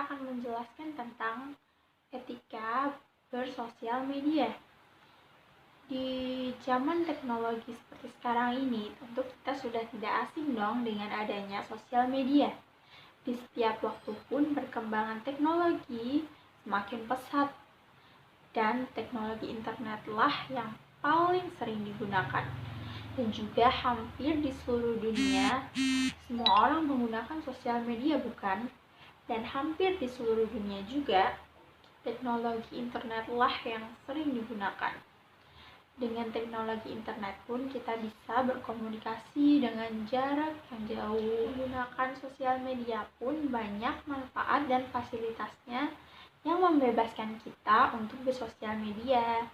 akan menjelaskan tentang etika bersosial media. Di zaman teknologi seperti sekarang ini, tentu kita sudah tidak asing dong dengan adanya sosial media. Di setiap waktu pun perkembangan teknologi semakin pesat, dan teknologi internetlah yang paling sering digunakan. Dan juga hampir di seluruh dunia, semua orang menggunakan sosial media, bukan? Dan hampir di seluruh dunia juga, teknologi internetlah yang sering digunakan. Dengan teknologi internet pun kita bisa berkomunikasi dengan jarak yang jauh. Menggunakan sosial media pun banyak manfaat dan fasilitasnya yang membebaskan kita untuk bersosial media.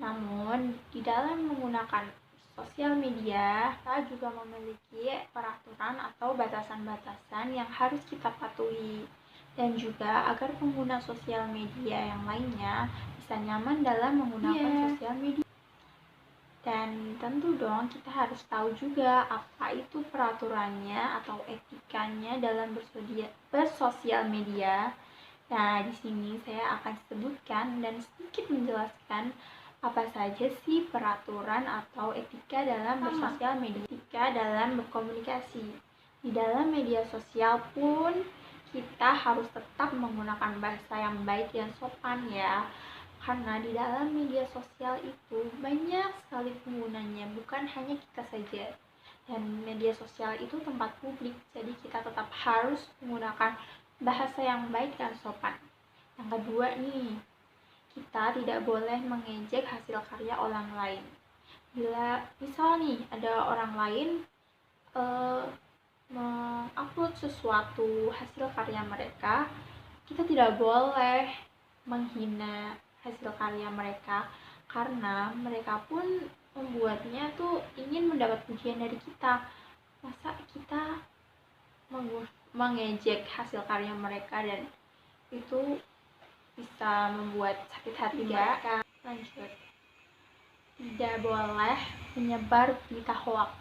Namun, di dalam menggunakan sosial media, kita juga memiliki peraturan atau batasan-batasan yang harus kita patuhi. Dan juga agar pengguna sosial media yang lainnya bisa nyaman dalam menggunakan sosial media. Dan tentu dong kita harus tahu juga apa itu peraturannya atau etikanya dalam bersosial media. Nah, di sini saya akan sebutkan dan sedikit menjelaskan apa saja sih peraturan atau etika dalam bersosial media. Etika dalam berkomunikasi. Di dalam media sosial pun kita harus tetap menggunakan bahasa yang baik dan sopan ya. Karena di dalam media sosial itu banyak sekali penggunanya, bukan hanya kita saja. Dan media sosial itu tempat publik, jadi kita tetap harus menggunakan bahasa yang baik dan sopan. Yang kedua nih, kita tidak boleh mengejek hasil karya orang lain. Bila misal nih ada orang lain mengupload sesuatu hasil karya mereka, kita tidak boleh menghina hasil karya mereka, karena mereka pun membuatnya tuh ingin mendapat pujian dari kita. Masa kita mengejek hasil karya mereka dan itu bisa membuat sakit hati mereka. Lanjut, tidak boleh menyebar berita hoax.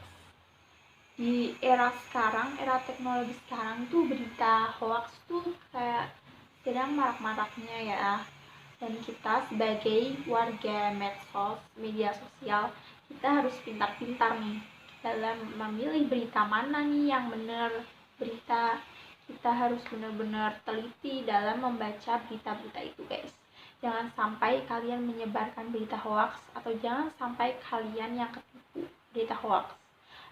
Di era sekarang, era teknologi sekarang tuh berita hoax tuh kayak sedang marak-maraknya ya. Dan kita sebagai warga medsos, media sosial, kita harus pintar-pintar nih dalam memilih berita mana nih yang benar. Berita kita harus benar-benar teliti dalam membaca berita-berita itu, guys. Jangan sampai kalian menyebarkan berita hoax, atau jangan sampai kalian yang ketipu berita hoax.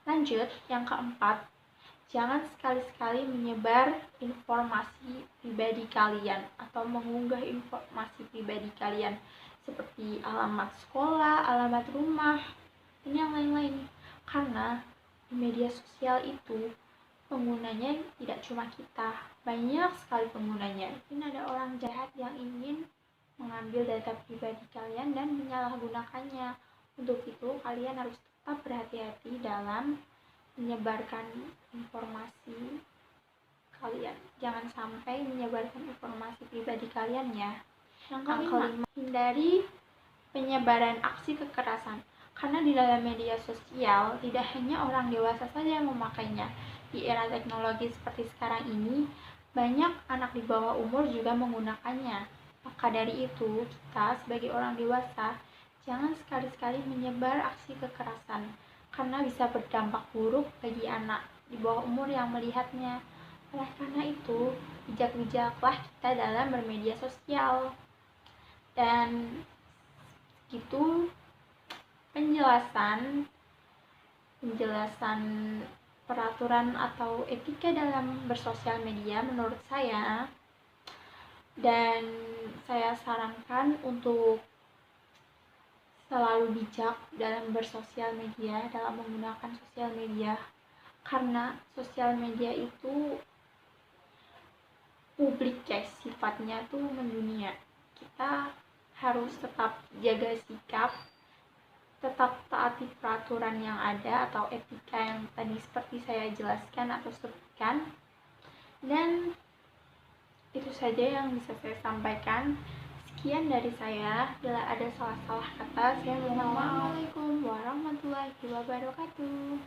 Lanjut, yang keempat, jangan sekali-sekali menyebar informasi pribadi kalian atau mengunggah informasi pribadi kalian seperti alamat sekolah, alamat rumah, dan yang lain-lain. Karena di media sosial itu penggunanya tidak cuma kita, banyak sekali penggunanya. Mungkin ada orang jahat yang ingin mengambil data pribadi kalian dan menyalahgunakannya. Untuk itu kalian harus tetap berhati-hati dalam menyebarkan informasi kalian. Jangan sampai menyebarkan informasi pribadi kalian ya. Yang kelima, hindari penyebaran aksi kekerasan. Karena di dalam media sosial tidak hanya orang dewasa saja yang memakainya. Di era teknologi seperti sekarang ini, banyak anak di bawah umur juga menggunakannya. Maka dari itu, kita sebagai orang dewasa jangan sekali-sekali menyebar aksi kekerasan, karena bisa berdampak buruk bagi anak di bawah umur yang melihatnya. Oleh karena itu, bijak-bijaklah kita dalam bermedia sosial. Dan itu penjelasan peraturan atau etika dalam bersosial media menurut saya. Dan saya sarankan untuk selalu bijak dalam bersosial media, dalam menggunakan sosial media, karena sosial media itu publik guys, sifatnya tuh mendunia. Kita harus tetap jaga sikap, tetap taati peraturan yang ada atau etika yang tadi seperti saya jelaskan atau sebutkan. Dan itu saja yang bisa saya sampaikan. Sekian dari saya. Bila ada salah-salah kata, saya mohon maaf. Assalamualaikum warahmatullahi wabarakatuh.